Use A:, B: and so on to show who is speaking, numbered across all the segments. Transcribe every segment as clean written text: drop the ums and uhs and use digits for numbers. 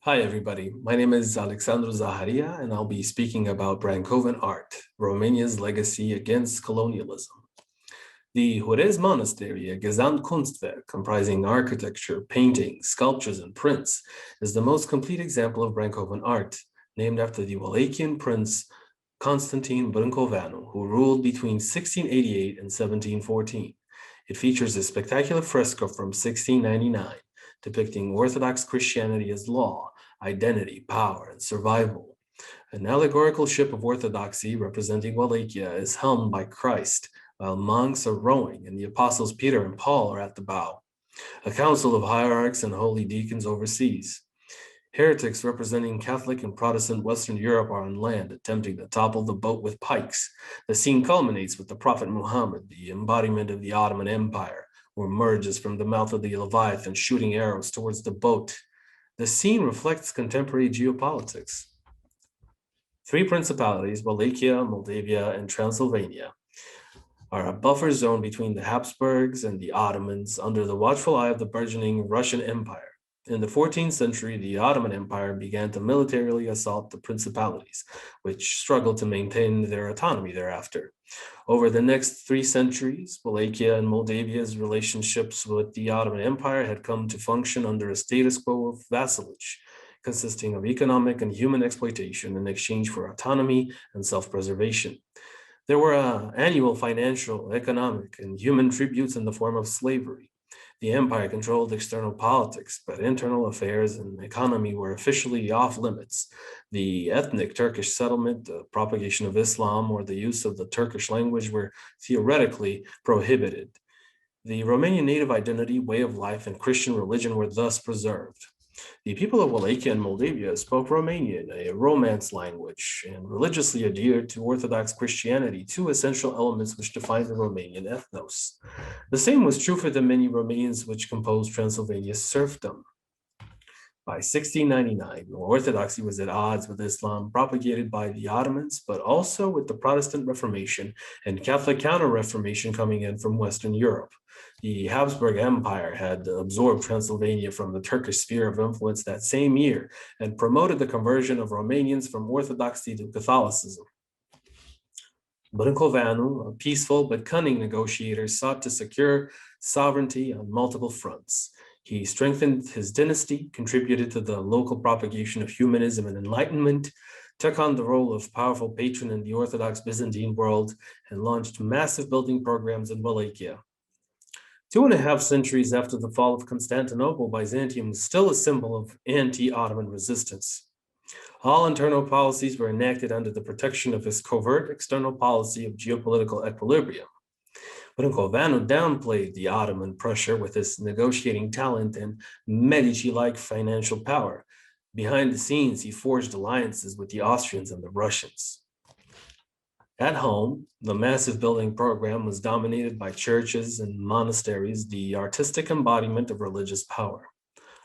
A: Hi, everybody. My name is Alexandru Zaharia, and I'll be speaking about Brankovan art, Romania's legacy against colonialism. The Juarez Monastery, a Gesamtkunstwerk comprising architecture, paintings, sculptures, and prints, is the most complete example of Brankovan art, named after the Wallachian prince Constantine Brâncoveanu, who ruled between 1688 and 1714. It features a spectacular fresco from 1699, depicting Orthodox Christianity as law, identity, power, and survival. An allegorical ship of orthodoxy representing Wallachia is helmed by Christ, while monks are rowing and the apostles Peter and Paul are at the bow. A council of hierarchs and holy deacons oversees. Heretics representing Catholic and Protestant Western Europe are on land, attempting to topple the boat with pikes. The scene culminates with the Prophet Muhammad, the embodiment of the Ottoman Empire, who emerges from the mouth of the Leviathan, shooting arrows towards the boat. The scene reflects contemporary geopolitics. Three principalities, Wallachia, Moldavia, and Transylvania, are a buffer zone between the Habsburgs and the Ottomans under the watchful eye of the burgeoning Russian Empire. In the 14th century, the Ottoman Empire began to militarily assault the principalities, which struggled to maintain their autonomy thereafter. Over the next 3 centuries, Wallachia and Moldavia's relationships with the Ottoman Empire had come to function under a status quo of vassalage, consisting of economic and human exploitation in exchange for autonomy and self-preservation. There were annual financial, economic, and human tributes in the form of slavery. The empire controlled external politics, but internal affairs and economy were officially off limits. The ethnic Turkish settlement, the propagation of Islam, or the use of the Turkish language were theoretically prohibited. The Romanian native identity, way of life, and Christian religion were thus preserved. The people of Wallachia and Moldavia spoke Romanian, a Romance language, and religiously adhered to Orthodox Christianity, two essential elements which define the Romanian ethnos. The same was true for the many Romanians which composed Transylvania's serfdom. By 1699, Orthodoxy was at odds with Islam propagated by the Ottomans, but also with the Protestant Reformation and Catholic Counter-Reformation coming in from Western Europe. The Habsburg Empire had absorbed Transylvania from the Turkish sphere of influence that same year and promoted the conversion of Romanians from Orthodoxy to Catholicism. Brâncoveanu, a peaceful but cunning negotiator, sought to secure sovereignty on multiple fronts. He strengthened his dynasty, contributed to the local propagation of humanism and enlightenment, took on the role of powerful patron in the Orthodox Byzantine world, and launched massive building programs in Wallachia. 2.5 centuries after the fall of Constantinople, Byzantium was still a symbol of anti-Ottoman resistance. All internal policies were enacted under the protection of his covert external policy of geopolitical equilibrium. Brâncoveanu downplayed the Ottoman pressure with his negotiating talent and Medici-like financial power. Behind the scenes, he forged alliances with the Austrians and the Russians. At home, the massive building program was dominated by churches and monasteries, the artistic embodiment of religious power.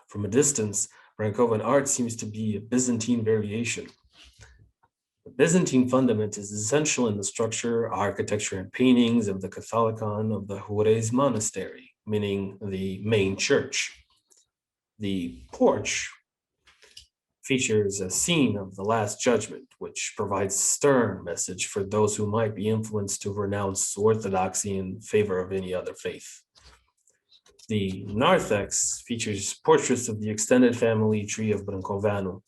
A: From a distance, Brankovan art seems to be a Byzantine variation. The Byzantine fundament is essential in the structure, architecture, and paintings of the Catholicon of the Juarez Monastery, meaning the main church. The porch features a scene of the Last Judgment, which provides a stern message for those who might be influenced to renounce orthodoxy in favor of any other faith. The narthex features portraits of the extended family tree of Brâncoveanu.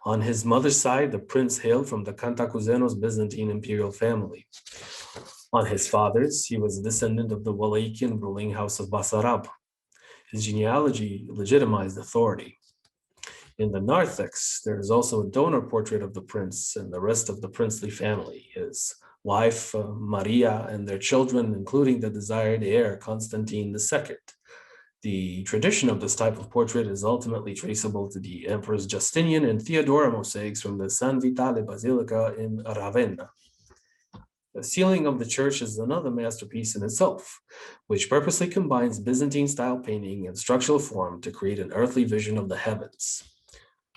A: On his mother's side, the prince hailed from the Cantacuzenos Byzantine imperial family. On his father's, he was a descendant of the Wallachian ruling house of Basarab. His genealogy legitimized authority. In the narthex, there is also a donor portrait of the prince and the rest of the princely family, his wife, Maria, and their children, including the desired heir, Constantine II. The tradition of this type of portrait is ultimately traceable to the emperors Justinian and Theodora mosaics from the San Vitale Basilica in Ravenna. The ceiling of the church is another masterpiece in itself, which purposely combines Byzantine-style painting and structural form to create an earthly vision of the heavens.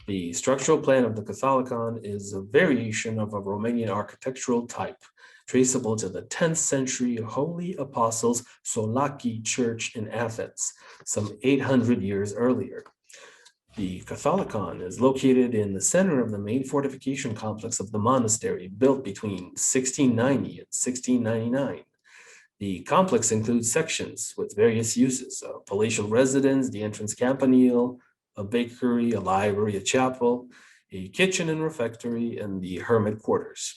A: The structural plan of the Catholicon is a variation of a Romanian architectural type, traceable to the 10th century Holy Apostles Soulaki Church in Athens, some 800 years earlier. The Catholicon is located in the center of the main fortification complex of the monastery, built between 1690 and 1699. The complex includes sections with various uses: a palatial residence, the entrance campanile, a bakery, a library, a chapel, a kitchen and refectory, and the hermit quarters.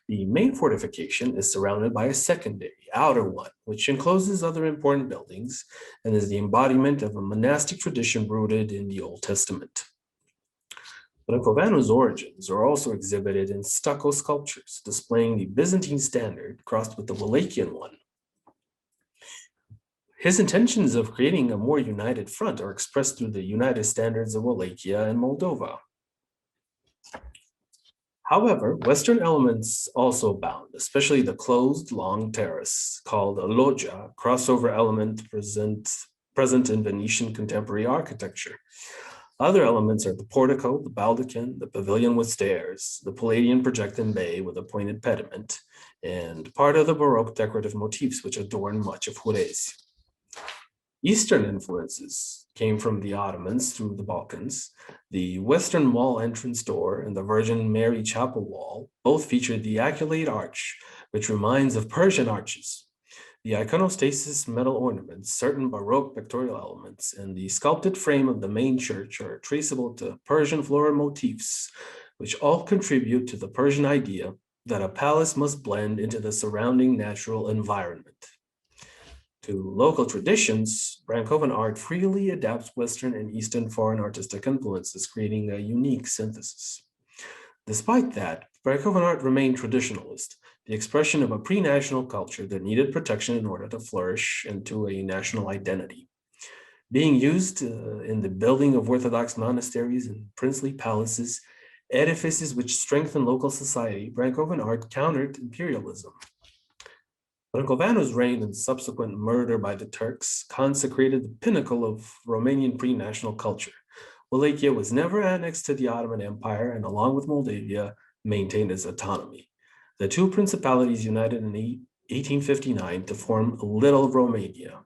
A: The main fortification is surrounded by a secondary, outer one, which encloses other important buildings and is the embodiment of a monastic tradition rooted in the Old Testament. Brancovano's origins are also exhibited in stucco sculptures, displaying the Byzantine standard crossed with the Wallachian one. His intentions of creating a more united front are expressed through the united standards of Wallachia and Moldova. However, Western elements also abound, especially the closed long terrace called a loggia, crossover element present in Venetian contemporary architecture. Other elements are the portico, the baldachin, the pavilion with stairs, the Palladian projecting bay with a pointed pediment, and part of the Baroque decorative motifs which adorn much of Jerez. Eastern influences came from the Ottomans through the Balkans. The Western Wall entrance door and the Virgin Mary Chapel wall both feature the Aculate arch, which reminds of Persian arches. The iconostasis metal ornaments, certain Baroque pictorial elements, and the sculpted frame of the main church are traceable to Persian floral motifs, which all contribute to the Persian idea that a palace must blend into the surrounding natural environment. To local traditions, Brankovan art freely adapts Western and Eastern foreign artistic influences, creating a unique synthesis. Despite that, Brankovan art remained traditionalist, the expression of a pre-national culture that needed protection in order to flourish into a national identity. Being used in the building of Orthodox monasteries and princely palaces, edifices which strengthened local society, Brankovan art countered imperialism. Brankovano's reign and subsequent murder by the Turks consecrated the pinnacle of Romanian pre-national culture. Wallachia was never annexed to the Ottoman Empire and, along with Moldavia, maintained its autonomy. The two principalities united in 1859 to form Little Romania.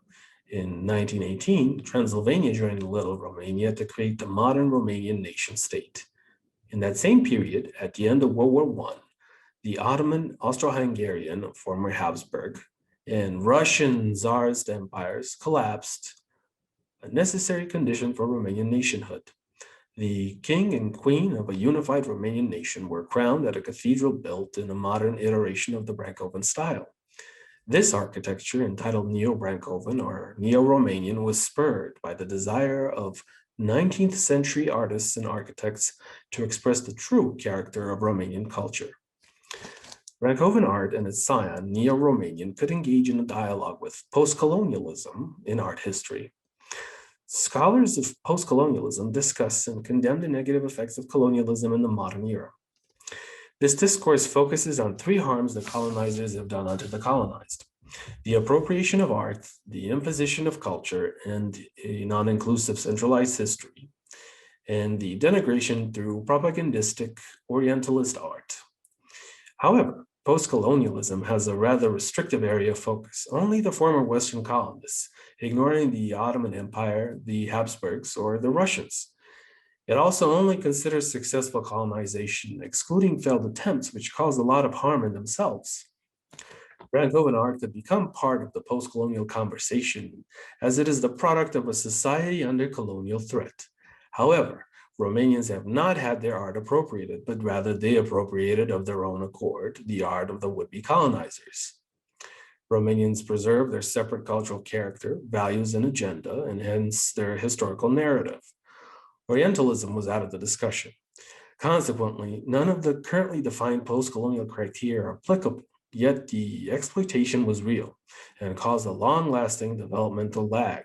A: In 1918, Transylvania joined Little Romania to create the modern Romanian nation state. In that same period, at the end of World War I, the Ottoman, Austro-Hungarian, former Habsburg, and Russian Tsarist empires collapsed, a necessary condition for Romanian nationhood. The king and queen of a unified Romanian nation were crowned at a cathedral built in a modern iteration of the Brankovan style. This architecture, entitled Neo-Brankovan or Neo-Romanian, was spurred by the desire of 19th century artists and architects to express the true character of Romanian culture. Brankovan art and its scion, Neo-Romanian, could engage in a dialogue with post-colonialism in art history. Scholars of post-colonialism discuss and condemn the negative effects of colonialism in the modern era. This discourse focuses on three harms the colonizers have done unto the colonized: the appropriation of art, the imposition of culture, and a non-inclusive centralized history, and the denigration through propagandistic Orientalist art. However, post-colonialism has a rather restrictive area of focus. Only the former Western colonists, ignoring the Ottoman Empire, the Habsburgs, or the Russians. It also only considers successful colonization, excluding failed attempts which caused a lot of harm in themselves. Brankovan art could become part of the post-colonial conversation, as it is the product of a society under colonial threat. However, Romanians have not had their art appropriated, but rather they appropriated of their own accord the art of the would-be colonizers. Romanians preserve their separate cultural character, values, and agenda, and hence their historical narrative. Orientalism was out of the discussion. Consequently, none of the currently defined post-colonial criteria are applicable, yet the exploitation was real and caused a long-lasting developmental lag.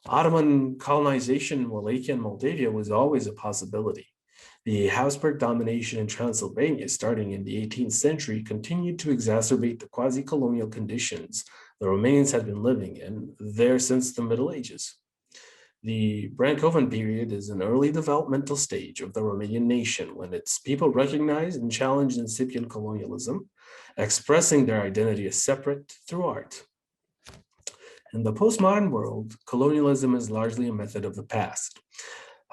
A: Ottoman colonization in Wallachia and Moldavia was always a possibility. The Habsburg domination in Transylvania starting in the 18th century continued to exacerbate the quasi-colonial conditions the Romanians had been living in there since the Middle Ages. The Brankovan period is an early developmental stage of the Romanian nation when its people recognized and challenged incipient colonialism, expressing their identity as separate through art. In the postmodern world, colonialism is largely a method of the past.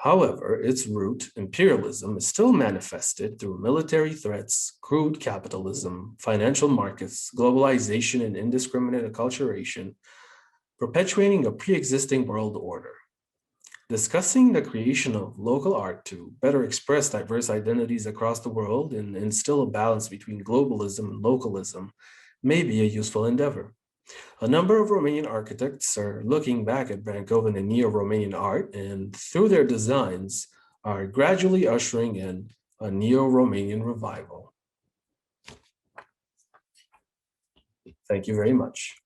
A: However, its root, imperialism, is still manifested through military threats, crude capitalism, financial markets, globalization, and indiscriminate acculturation, perpetuating a pre-existing world order. Discussing the creation of local art to better express diverse identities across the world and instill a balance between globalism and localism may be a useful endeavor. A number of Romanian architects are looking back at Brankoven and Neo-Romanian art, and through their designs are gradually ushering in a Neo-Romanian revival. Thank you very much.